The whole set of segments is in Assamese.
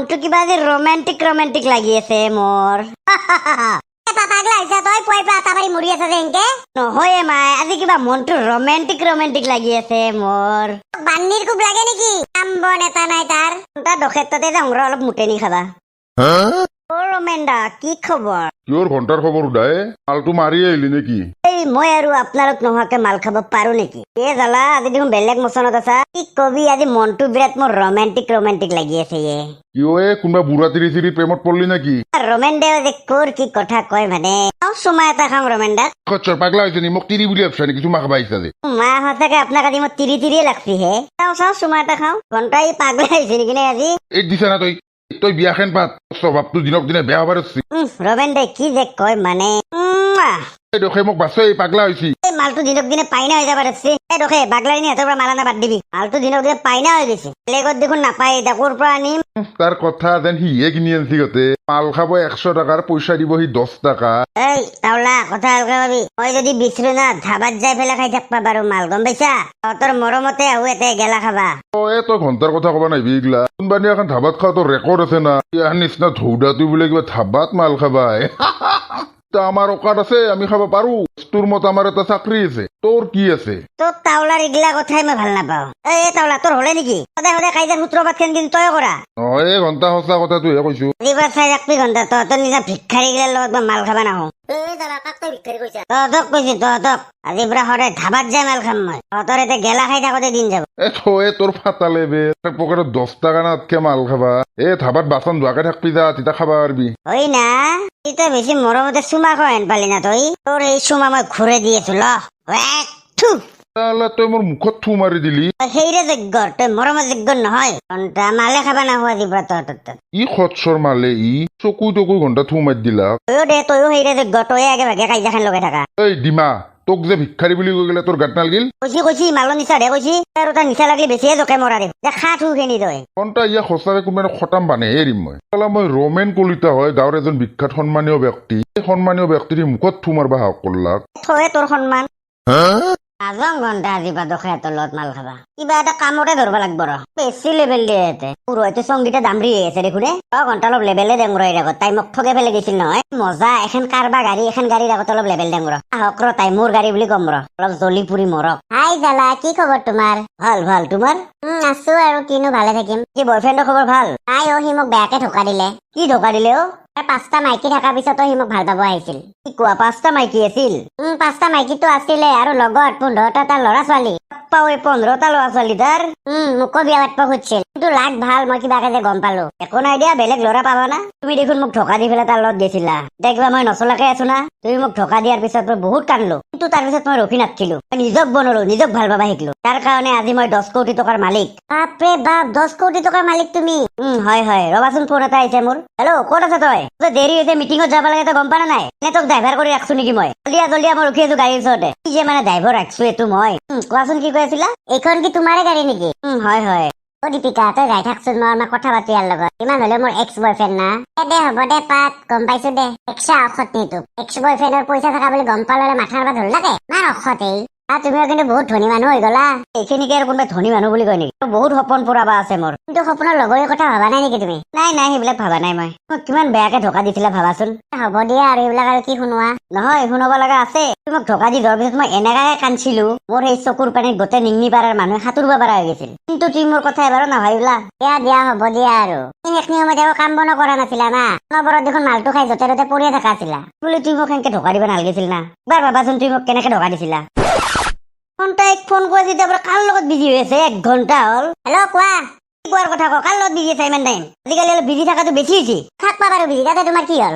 মনটো কিবা আজি ৰোমান্টিক লাগি আছে মোৰ। পাগলা হৈছা তই পুৱাই পৰা আটাবাৰী মৰি আছা যে এনকে। নহয় মাই, আজি কিবা মনটো ৰোমান্টিক লাগি আছে মোৰ। বান্নিৰ কোব লাগে নেকি? কাম বন এটা নাই তাৰ। তাৰ দখেত তাতে যাওঁ ৰ, অলপ মুটেনি খাবা। অ ৰমেনদা, কি খবৰ? কিয়ৰ ঘণ্টাৰ খবৰ সোধাই? মালটো মাৰি আহিলি নেকি? এই মই আৰু আপোনালোক নোহোৱাকে মাল খাব পাৰো নেকি? এ জালা, আজি দেখোন বেলেগ মোচনত আছা। কি কবি, আজি মনটো বিৰাট মোৰ ৰোমান্টিক লাগি আছে। কিয় কোনোবা বুঢ়া তিৰি চিৰি প্ৰেমত পৰলি নেকি? ৰমেন দেও যে কৰ কি কথা কয় মানে। চুমা এটা খাওঁ ৰমেন দাক। খচ্চৰ পাগলা হৈছে নি? মোক তিৰি বুলি ভাবছা নেকি? চুমা খাবা আহিছা যে? মা সঁচাকে আপোনাক আজি মই তিৰিয়ে লাগছি হে। চাওঁ চুমা এটা খাওঁ। ঘণ্টা ই পাগলা হৈছে নেকি নে আজি? এই দিছা না তই বিয়াখন পাত। স্বভাৱটো দিনক দিনে বেয়া হবাৰ হচ্ছি। ৰমেন দে কি যে কয় মানে। এই দখে মোক বাছো, এই পাগলা হৈছি। এই মালটো দিনক দিনে পাইনা হৈ যাব ধৰছি। এই দখে বাগলাৰি নি হাতৰ পৰা মালানা বাদ দিবি। মালটো দিনক দিনে পাইনা হৈ গৈছে। বেলেগত দেখোন নাপায়, এতিয়া ক'ৰ পৰা আনিম? তাৰ কথা যেন সিহে কিনি আনছি গতে। মাল খাব 100 টাকাৰ, পইচা দিব সি 10 টাকা। এই তাওলা, কথা হালকা ভাবি। মই যদি বিচৰো না ধাবাত যাই পেলাই খাই থাকবা পাৰো মাল, গম পাইছা? তহঁতৰ মৰমতে আহো এতে গেলা খাবা। তই ঘণ্টাৰ কথা কবা নাহিবি এইগিলা। কোনবা দিনা এখন ধাবাত খাওঁ তোৰ ৰেকৰ্ড আছে না। ইয়াৰ নিচিনা ধৌদাটো বোলে কিবা ধাবাত মাল খাবা। আমাৰ অকাত আছে, আমি খাব পাৰো। তোৰ মত আমাৰ এটা চাকৰি আছে, তোৰ কি আছে? তোৰ তাওলাৰ এইগিলা কথাই মই ভাল নাপাওঁ। এই তাওলা, তোৰ হলে নেকি? সদায় কাইজাৰ সূত্ৰপাত খেন কিন্তু তই কৰা। নহয়, এই ঘণ্টা সঁচা কথাটোহে কৈছো। এইবাৰ চাই ৰাখবি ঘণ্টা, তহঁতৰ নিজা ভিক্ষাৰী গিলাৰ লগত মই মাল খাবা নাহো। তহঁতক কৈছো, তহঁতক আজিৰ পৰা সদায় ধাবাত যাই মাল খাম মই। তহঁতৰ এতিয়া গেলা খাই থাকোতে দিন যাব। তোৰ ফাটালে বে। পকেটত 10 টাকা নাতকে মাল খাবা। ধাবাত বাচন ধোৱাকে থাকবি যা, তেতিয়া খাবা পাৰবি। হয় না, তই বেছি মৰমতে চুমা খোৱা হেন পালি না তই। তোৰ এই চুমা মই ঘূৰে দি আছো, ল। তই মোৰ মুখত থু মাৰি দিলি। সেইৰে যোগ্য, তই মৰমৰ যোগ্য নহয়। ঘণ্টা মালে খাবা নাহো আজিৰ পৰা তহঁতৰ। ই খচ্চৰ মালে ই চকু ঘণ্টা থু মাৰি দিলা। তয়ো সেইৰে যোগ্য, তয়ে আগে ভাগে কাইজা খান লগাই থাকা। এই ডিমা, তোক যে ভিক্ষাৰী বুলি কৈ গেলে তোৰ গাত নালগিল? কৈছি মালৰ নিচা দে কৈছি। আৰু তাৰ নিচা লাগলি বেছিয়ে জকে মৰা দে। খা থু খেনি তই। ঘণ্টা ইয়াক সঁচাকে কোনোবা খতাম বানে এৰিম মই। মই ৰমেন কলিতা হয়, গাঁৱৰ এজন বিখ্যাত সন্মানীয় ব্যক্তি। এই সন্মানীয় ব্যক্তিৰ মুখত থু মাৰবা সাহস কৰলাক। থয়ে তোৰ সন্মান। নাযাওঁ ঘণ্টা আজি বা দখেতৰ লগত মাল খাবা। কিবা এটা কামতে ধৰবা লাগব ৰ। বেছি লেবেল দিয়ে ইয়াতে। পুৰহিতে সংগীতে দামৰি আছে দেখোনে। ঘণ্টা অলপ লেবেলে দেং ৰ আগত। তাই মোক ঠগে ফেলে গৈছিল নহয়। মজা, এখন কাৰবা গাড়ী, এখন গাড়ীৰ আগত অলপ লেবেল দেং ৰ। আহক ৰ, তাই মোৰ গাড়ী বুলি কম ৰ। অলপ জ্বলি পুৰি মৰক। হাই জালা, কি খবৰ তোমাৰ? ভাল, তোমাৰ? আছো আৰু কিনো ভালে থাকিম। কি বয়ফ্ৰেণ্ডৰ খবৰ ভাল? নাই সি মোক বেয়াকে ধোকা দিলে। কি ধোকা দিলে অ? 5টা মাইকী থকাৰ পিছতো সি মোক ভাল পাব আহিছিল। কি কোৱা, 5টা মাইকী আছিল? 5টা মাইকীটো আছিলে আৰু লগত 15টা তাৰ ল'ৰা ছোৱালী। 15টা ল'ৰা ছোৱালী তাৰ? মোকো বিয়া পাতিব খুজিছিল, কিন্তু লাগ ভাল, মই কিবাকে যে গম পালো। একো নাই দিয়া, বেলেগ ল'ৰা পাবা না। তুমি দেখোন মোক ধোকা দি পেলাই তাৰ লগত গৈছিলা। এতিয়া কিবা মই নচলাকে আছো না। তুমি মোক ধোকা দিয়াৰ পিছত মই বহুত কান্দলো, কিন্তু তাৰ পিছত মই ৰখি নাথকিলো। মই নিজক বনলো, নিজক ভাল পাবা শিকলো। তাৰ কাৰণে আজি মই 10 কোটি টকাৰ মালিক। বাপৰে বাপ, 10 কোটি টকাৰ মালিক তুমি? হয়, ৰবাচোন, ফোন এটা আহিছে মোৰ। হেল্ল', ক'ত আছে তই? দেৰি হৈছে, মিটিঙত যাব লাগে, তই গম পা নাই? নে তোক ড্ৰাইভাৰ কৰি ৰাখছো নেকি মই? জল্দিয়া মই ৰখি আছো গাড়ীৰ ওচৰতে। কি যে মানে ড্ৰাইভাৰ ৰাখছো এইটো মই। কোৱাচোন, কি কৈ আছিলা? এইখন কি তোমাৰে গাড়ী নেকি? হয়। অ দীপিকা, তই যাই থাকচোন, মই কথা পাতি ইয়াৰ লগত। ইমান হলে মোৰ এক্স বয়ফ্ৰেণ্ড না। দে হ'ব দে, পাত, গম পাইছো দে। 168 তোক এক্স বয়ফ্ৰেণ্ডৰ পইচা থকা বুলি গম পালে মাথাৰ পৰা ধৰি লাগে। মাৰ অসতেই। তুমিও কিন্তু বহুত ধনী মানুহ হৈ গলা। এইখিনিকে আৰু কোনোবাই ধনী মানুহ বুলি কয় নেকি? বহুত সপোন পুৰাবা আছে মোৰ। কিন্তু সপোনৰ লগৰীৰ কথা ভাবা নাই নেকি তুমি? নাই, সেইবিলাক ভাবা নাই মই। মোক কিমান বেয়াকে ধোকা দিছিলা ভাবাচোন। হ'ব দিয়া, আৰু এইবিলাক আৰু কি শুনোৱা? নহয়, শুনাব লগা আছে। তুমি মোক ধোকা দি যোৱাৰ পিছত মই এনেকাকে কান্দিছিলো, মোৰ সেই চকুৰ পানীত গোটেই নিংনি পাৰাৰ মানুহে সাঁতুৰিব পৰা হৈ গৈছিল। কিন্তু তুমি মোৰ কথা এবাৰো নাভাবিলা। দিয়া হ'ব দিয়া আৰু। সেইখিনি সময়ত একো কাম বনো কৰা নাছিলা না। নবৰত দেখোন মালটো খাই য'তে ত'তে পৰিয়ে থকা আছিলা। বোলে তুমি মোক সেনেকে ধোকা দিব নালাগিছিল না। এবাৰ ভাবাচোন, তুমি মোক কেনেকে ধোকা দিছিলা। তাইক ফোন কৰি তেতিয়া পৰা কাৰ লগত বিজি হৈ আছে? 1 ঘণ্টা হ'ল। হেল্ল', কোৱা। কোৱাৰ কথা কাৰ লগত বিজি আছে ইমান টাইম? আজিকালি অলপ বিজি থকাটো বেছি হৈছে। থাকবা বাৰু বিজি, তাতে তোমাৰ কি হ'ল?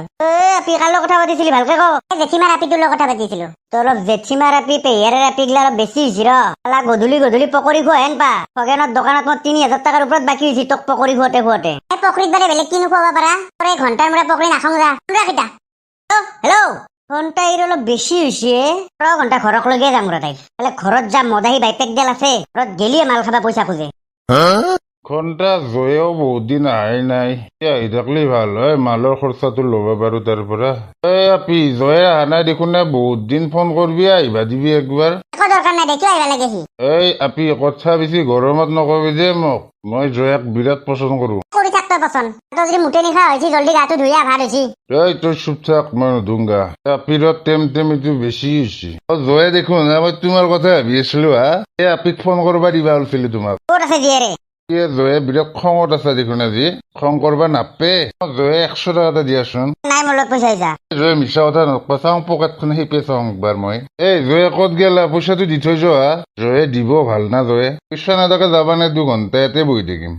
আপি কাৰ লগত কথা পাতিছিলি ভালকে ক। জেঠিমা ৰাপিটোৰ লগত কথা পাতিছিলো। তো অলপ জেঠিমা ৰাপি পেহিয়াৰে ৰাপি গিলা অলপ বেছি হৈছে ৰ। গধূলি পকৰি খোৱা হেন পা। খগেনৰ দোকানত মোৰ 3000 টাকাৰ ওপৰত বাকী হৈছে তোক পকৰি খুৱাতে। এই পকৰিত বাদে বেলেগ কিনো খুৱাব পাৰা? এই ঘণ্টাৰ মূৰে পকৰি নাখাওঁ যা। হেল্ল', ঘণ্টা অলপ বেছি হৈছে। ঘণ্টা ঘৰক লৈকে যাম ৰ। তাইক ঘৰত যাম, মদাহী বাইপেক গেল আছে। ঘৰত গেলিয়ে মাল খাবা পইচা খোজে। ঘণ্টা জয়েও বহুত দিন আহাই নাই। আহি থাকলে ভাল হয়, মালৰ খৰচাটো ল'ব পাৰো তাৰ পৰা। আপি জয়ে অহা নাই দেখোন নে? বহুত দিন ফোন কৰবি, আহিবা দিবি একবাৰ। একো দৰকাৰ নাই দে, কিয় আহিবা লাগে সি? আপি কথা বেছি গৰমত নকবি যে মোক। মই জয়াক বিৰাট পচন্দ কৰো। কৰি থাকবা তই পচন্দ তই যদি মুঠে নিশা হৈছি জলদি গাটো ধুই আহ ভাত হৈছি এই তই চুপ থাক মই নুধুংগা আপিৰত টেমটো বেছি হৈছে জয়ে দেখোন মই তোমাৰ কথা ভাবি আছিলো হা এই আপিক ফোন কৰবা দিবা ওলছিলো তোমাক ক'ত আছে জীয়েৰে জয়ে বিৰাট খঙত আছে দেখোন আজি খং কৰবা নাপে জয়ে 100 টকা এটা দিয়াচোন নাই মোৰ লগত পইচা হৈছা জয়ে মিছা কথা নকবা চাওঁ পকেটখন শিপে চাওঁ একবাৰ মই এই জয়ে ক'ত গেলা পইচাটো দি থৈ যোৱা জয়ে দিব ভাল না জয়ে পইচা নাথাকে যাবা নে 2 ঘণ্টা ইয়াতে বহি থাকিম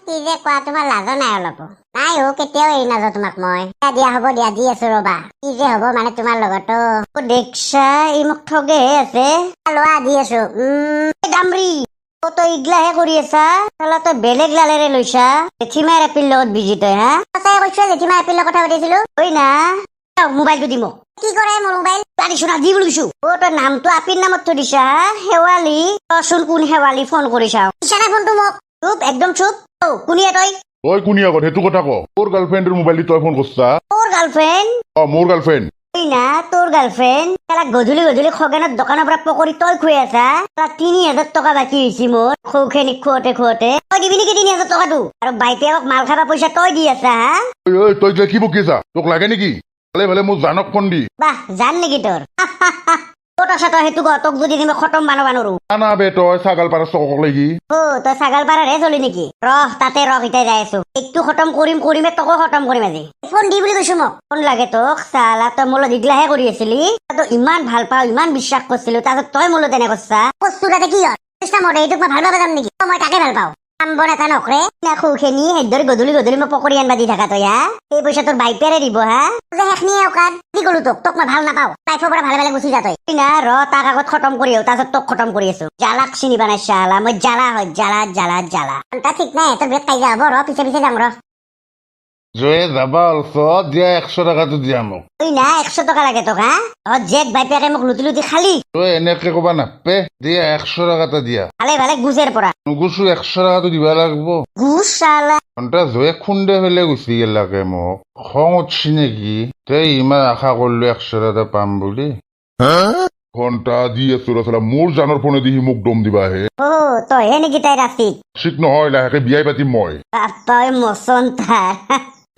কি যে কোৱা তোমাৰ লাজ নাই অলপ নাই অ কেতিয়াও এৰি নাযাওঁ তোমাক মই দিয়া হ'ব দিয়া দি আছো ৰবা কি যে হ'ব মানে তোমাৰ লগতো দেখছা ই মোক ঠগেহে আছে লোৱা দি আছো দামৰি তই ইগলাহে কৰি আছা চালা তই বেলেগ লালেৰে লৈছা জেঠিমাৰ এপিৰ লগত বিজি তই হা সঁচাই কৈছো জেঠিমা এপিলৰ কথা পাতিছিলো ঐ না মোবাইলটো দি মোক কি কৰে মোৰ মোবাইল পাতিছো না দি বুলি কৈছো তই নামটো আপিৰ নামত থৈ দিছা শেৱালি তইচোন কোন শেৱালি ফোন কৰিছা দিছানে ফোনটো মোক চুপ একদম চুপ কোনিয়া তই ঐ কোনি আগত সেইটো কথা ক তোৰ গাৰ্লফ্ৰেণ্ডৰ মোবাইল দি তই ফোন কৰছা তোৰ গাৰ্লফ্ৰেণ্ড মোৰ গাৰ্লফ্ৰেণ্ড না তোৰ গাৰ্লফ্ৰেণ্ড গধূলি গধূলি খগেনত দোকানৰ পৰা পকৰি তই খুৱাই আছা 3000 টকা বাকী হৈছে মোৰ সৌখেনি খুৱতে তই দিবি নেকি 3000 টকাটো আৰু বাইপিয়াক মাল খাবা পইচা তই দি আছা হা ঐ তই যে কি বকি আছা তোক লাগে নেকি ভালে ভালে মোৰ জানক ফোন দি বাহ জান নেকি তোৰ ক'ত আছা তই সেইটো তোক যদি মই খতম বানাবা নোৱাৰো না বে তই ছাগাল পাৰ চকক লাগি তই ছাগাল পাৰাৰহে চলি নেকি ৰহ তাতে ৰহ এতিয়া যাই আছো এইটো খতম কৰিমে তোকো খতম কৰিম আজি ফোন দি বুলি কৈছো মোক ফোন লাগে তোক চালা তই মোলৈ দিগলাহে কৰি আছিলি তই ইমান ভাল পাওঁ ইমান বিশ্বাস কৰিছিলো তাৰপিছত তই মোলৈ তেনে কৰছা বস্তু তাতে কি হ'ল চেষ্টা মতে এইটোক মই ভাল পাব যাম নেকি মই তাকে ভাল পাওঁ কাম বন এটা নকৰে সৌখেনি সেইদৰে গধূলি গধূলি মই পকৰি আনবা দি থাকা তই হা সেই পইচা তোৰ বাইপেৰে দিব হা সেইখিনিয়ে অকাত কি কলো তোক মই ভাল নাপাওঁ লাইফৰ পৰা ভালে ভালে গুচি যা তই না ৰ তাক আগত খতম কৰি আহ তাৰপিছত তোক খতম কৰি আছো জালাক চিনি বানাই চালা মই জ্বালা হয় জ্বালা তা ঠিক নাই তোৰ বেগ কাইজা হ'ব ৰ পিছে পিছে যাম ৰ জয়ে যাবা অলছ দিয়া 100 টকাটো দিয়া মোক তই না 100 টকা লাগে তোক হা জেক বাইপেকে মোক লুটি খালি তই এনেকে কবা নাপে দিয়া 100 টকা এটা দিয়া ভালে গুজেৰ পৰা নুগুছো 100 টকাটো দিবা লাগব গুজ চালা ঘণ্টা জয়ে খুন্দে ফেলে গুচি গেলাকে মোক খং উঠছি নেকি তই ইমান আশা কৰিলো 100 টকা পাম বুলি ঘণ্টা দি আছো ৰচলা মোৰ জানৰ ফোনে দি মোক দম দিবা আহে তইহে নেকি তাই ৰাতি ঠিক নহয় লাহেকে বিয়াই পাতিম মই তই মচন থাৰ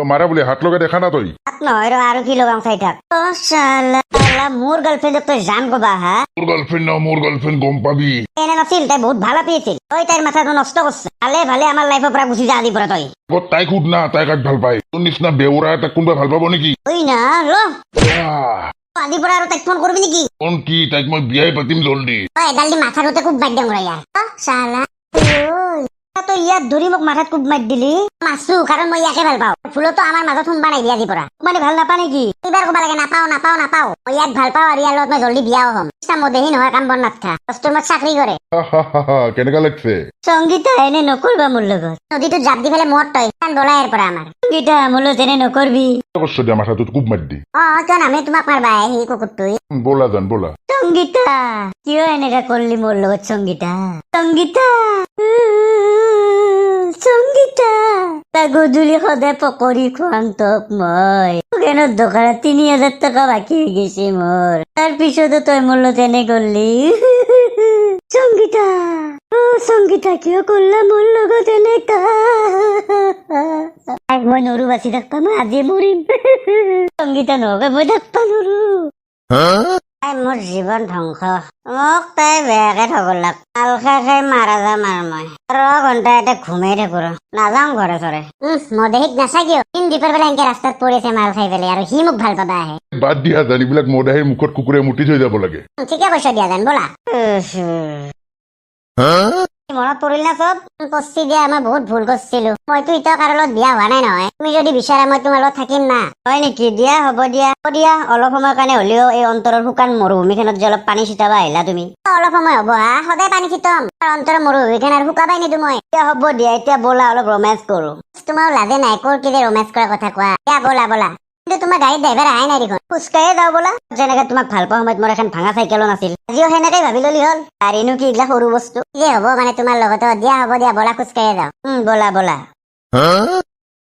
মাৰা বুলি হাত লগাই দেখা না তই তাত নহয় ৰ আৰু কি লগাম চাই থাক মোৰ গাৰ্লফ্ৰেণ্ডক তই জান কবা হা মোৰ গাৰ্লফ্ৰেণ্ড গম পাবি এনে নাছিল তাই বহুত ভাল আপি আছিল তই তাইৰ মাথাটো নষ্ট কৰছে ভালে আমাৰ লাইফৰ পৰা গুচি যা আজিৰ পৰা তই তাইক সুধ না তাই কাক ভাল পায় তোৰ নিচিনা বেউৰা তাক কোনোবাই ভাল পাব নেকি ঐ না ৰ আজিৰ পৰা আৰু তাইক ফোন কৰিবি নেকি কোন কি তাইক মই বিয়াই পাতিম জলদি তই এডাল দি মাথাটোতে খুব বাদ দিম ৰ ইয়াৰ চালা তই ইয়াত ধৰি মোক মাথাত কোব মাৰি দিলি মাছো কাৰণ মই ইয়াকে ভাল পাওঁ ফুলতো আমাৰ মাজত সোমবা নাই আজিৰ পৰা মানে ভাল নাপা নেকি এইবাৰ ক'ব লাগে নাপাওঁ মই ইয়াক ভাল পাওঁ আৰু ইয়াৰ লগত মই জলদি বিয়াও হ'ম মদেহি নহয় কাম বন নাথকা কাষ্টমাৰ চাকৰি কৰে কেনেকা লাগছে সংগীতা এনে নকৰবা মোৰ লগত নদীটোত জাপ দি পেলাই মদ তই বলা ইয়াৰ পৰা আমাৰ সংগীতা মোৰ লগত এনে নকৰবি কষ্ট দিয়া মাথাটোত কোব মাৰি দি কিয় নামে তোমাক মাৰবা সেই কুকুৰটোই ব'লা জান ব'লা সংগীতা কিয় এনেকা কৰলি মোৰ লগত সংগীতা তা গধূলি সদায় পকৰি খুৱাম তোক মই দোকানৰ দোকানত 3000 টকা বাকী হৈ গৈছে মোৰ তাৰ পিছতো তই মোৰ লগত এনে কৰলি সংগীতা কিয় কৰলা মোৰ লগত এনেকা মই নৰু বাচি থাকবা মই আজি মৰিম সংগীতা নহকে মই থাকবা নৰু মোৰ জীৱন ধ্বংস মোক তাই বেয়াকে ঠগলাক মাল খাই মাৰা যাম আৰু মই ঘণ্টা এটা ঘুমাই থাকো নাযাওঁ ঘৰে চৰে মদেহিক নাচা কিয় দীপৰ বেলা এনেকে ৰাস্তাত পৰিছে মাল খাই পেলাই আৰু সি মোক ভাল পাবা আহে বাদ দিয়া জান এইবিলাক মদাহীৰ মুখত কুকুৰে মুতি থৈ যাব লাগে ঠিকে কৈছ দিয়া জান ব'লা মনত পৰিল না চব পচি দিয়া মই বহুত ভুল কৰিছিলো মইতো এতিয়া কাৰো লগত বিয়া হোৱা নাই নহয় তুমি যদি বিচাৰা মই তোমাৰ লগত থাকিম না হয় নেকি দিয়া হ'ব দিয়া অলপ সময়ৰ কাৰণে হ'লেও এই অন্তৰৰ শুকান মৰুভূমিখনত যে অলপ পানী ছিটাবা আহিলা তুমি অলপ সময় হ'ব হা সদায় পানী ছিটম অন্তৰৰ মৰুভূমিখন আৰু শুকাবাই নিদো মই হ'ব দিয়া এতিয়া ব'লা অলপ ৰোমেঞ্চ কৰো তোমাৰ লাজে নাই কৰ কি যে ৰোমেঞ্চ কৰাৰ কথা কোৱা দিয়া ব'লা কিন্তু তোমাৰ গাড়ীত ড্ৰাইভাৰ আহে নাই দেখোন খোজকাঢ়িয়ে যাওঁ ব'লা যেনেকে তোমাক ভাল পোৱা সময়ত মোৰ এখন ভাঙা চাইকেলো নাছিল আজিও সেনেকেই ভাবি ললি হ'ল আৰেনো কি এইগিলা সৰু বস্তু যে হ'ব মানে তোমাৰ লগতো দিয়া হ'ব দিয়া ব'লা খোজকাঢ়িয়ে যাওঁ ব'লা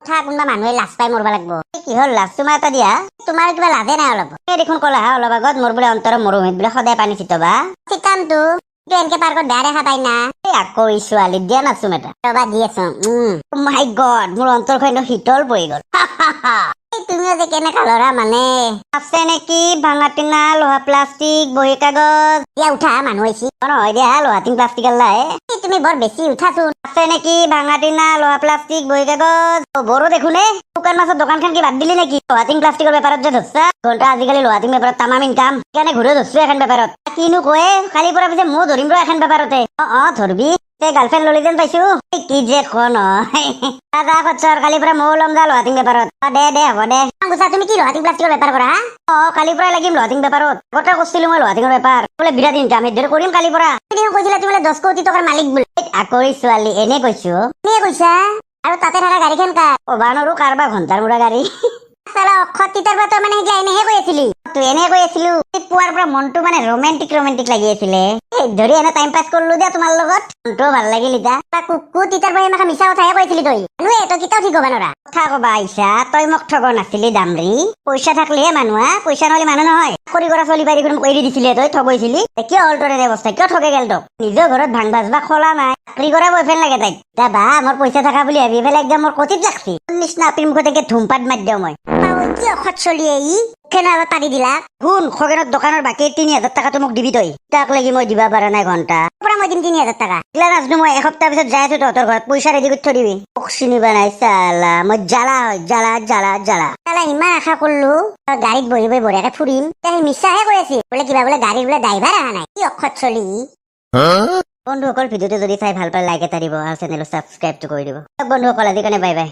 কথা কোনোবা মানুহে লাজ পাই মৰবা লাগব কি হ'ল লাজ তোমাৰ এটা দিয়া তোমাৰ কিবা লাজে নাই অলপ দেখোন ক'লা হা অলপ আগত মোৰ বোলে অন্তৰৰ মৰুভূমিত বোলে সদায় পানী ছিটাবা চিটামটো এনেকে পাৰ্কত বেয়া দেখা পাই না এই আকৌ এই ছোৱালী দিয়া নাচোন এটা ৰবা দি আছো মাই গড মোৰ অন্তৰখন শীতল পৰি গ'ল এই তুমিও যে কেনেকা ল'ৰা মানে আছে নেকি ভাঙা টিঙা লোহা প্লাষ্টিক বহি কাগজ দিয়া উঠা মানুহ আহিছি নহয় দিয়া লোহা টিং প্লাষ্টিক আল্লাহে এই তুমি বৰ বেছি উঠাচোন আছে নেকি ভাঙা টিঙা লোহা প্লাষ্টিক বহি কাগজ বড়ো দেখোনে শুকান মাছৰ দোকানখন কি বাদ দিলি নেকি লোহা টিং প্লাষ্টিকৰ বেপাৰত যে ধৰছা ঘণ্টা আজিকালি লোহা টিং বেপাৰত তামাম ইনকাম সেইকাৰণে ঘূৰি ধৰছো এখন বেপাৰত কিনো কয়ে কালিৰ পৰা পিছে ময়ো ধৰিম ৰ এখন বেপাৰতে ধৰবি গাৰ্লফ্ৰেণ্ড ললি যেন পাইছো কি যে খন দাদা খচ্চৰ কালিৰ পৰা ময়ো ল'ম যা লোহা টিং বেপাৰত দে হ'ব দে গুচা তুমি কি লহাটিং প্লাষ্টিকৰ বেপাৰ কৰা কালিৰ পৰাই লাগিম লোহা টিং বেপাৰত আগতে কৰিছিলো মই লোহা টিঙৰ বেপাৰ বোলে বিৰাট ইনকাম এইদৰে কৰিম কালিৰ পৰা তুমি কৈছিলা তুমি বোলে 10 কোটি টকাৰ মালিক বোলে আকৌ এই ছোৱালী এনে কৈছো তুমিয়ে কৈছা আৰু তাতে থকা গাড়ীখন কাৰ ক'বা নোৱাৰো কাৰোবাৰ ঘণ্টাৰ মূৰা গাড়ী চালা অক্ষত তিতাৰ পৰা তই মানে সেইগিলা এনেহে কৈ আছিলি তই এনে কৈ আছিলো পুৱাৰ পৰা মনটো মানে ৰোমেণ্টিক লাগি আছিলে ধৰি এনে টাইম পাছ কৰিলো দিয়া তোমাৰ লগত মনটোও ভাল লাগিল এতিয়া কুকু তিতাৰ পৰা এনেকা মিছা কথাহে কৈছিলি তই তই কেতিয়াও ঠিক হ'ব নোৱাৰা কথা কবা আহিছা তই মোক ঠগ নাছিলি দামৰি পইচা থাকলেহে মানুহ পইচা নহলে মানুহ নহয় কৰি কৰা চলি পাৰি এৰি দিছিলে তই ঠগৈছিলি কিয় হ'ল তোৰ এনে অৱস্থা কিয় ঠগে গেল তোক নিজৰ ঘৰত ভাং বাজবা খোলা নাই চাকৰি কৰা বয়ফ্ৰেণ্ড লাগে তাইক বা মোৰ পইচা থকা বুলি ভাবি পেলাই একদম মোৰ কচিত লাগছি নিচিনা আপীৰ মুখতে ধুমপাত মাৰি দিওঁ মই কি অক্ষত চলি এই কেনে পাৰি দিলা শুন খগেনৰ দোকানৰ বাকী 3000 টকাটো মোক দিবি তই তাক লাগি মই দিবা পৰা নাই ঘণ্টা পৰা মই দিম 3000 টকা এইগিলা নাজনো মই এসপ্তাহ পিছত যাই আছো তহঁতৰ ঘৰত পইচা ৰেডি কৰি থৈ দিবি মোক চিনিবা নাই চালা মই জ্বালা হয় জ্বালা চালা ইমান আশা কৰিলো গাড়ীত বহি বহি বঢ়িয়াকে ফুৰিম সেই মিছাহে কৈ আছিল বোলে কিবা বোলে গাড়ীৰ বোলে ড্ৰাইভাৰ অহা নাই কি অক্ষত চলি বন্ধুসকল ভিডিঅ'টো যদি চাই ভাল পায় লাইক এটা দিব আৰু চেনেলটো ছাবস্ক্ৰাইবটো কৰি দিব বন্ধুসকল আজিৰ কাৰণে বাই বাই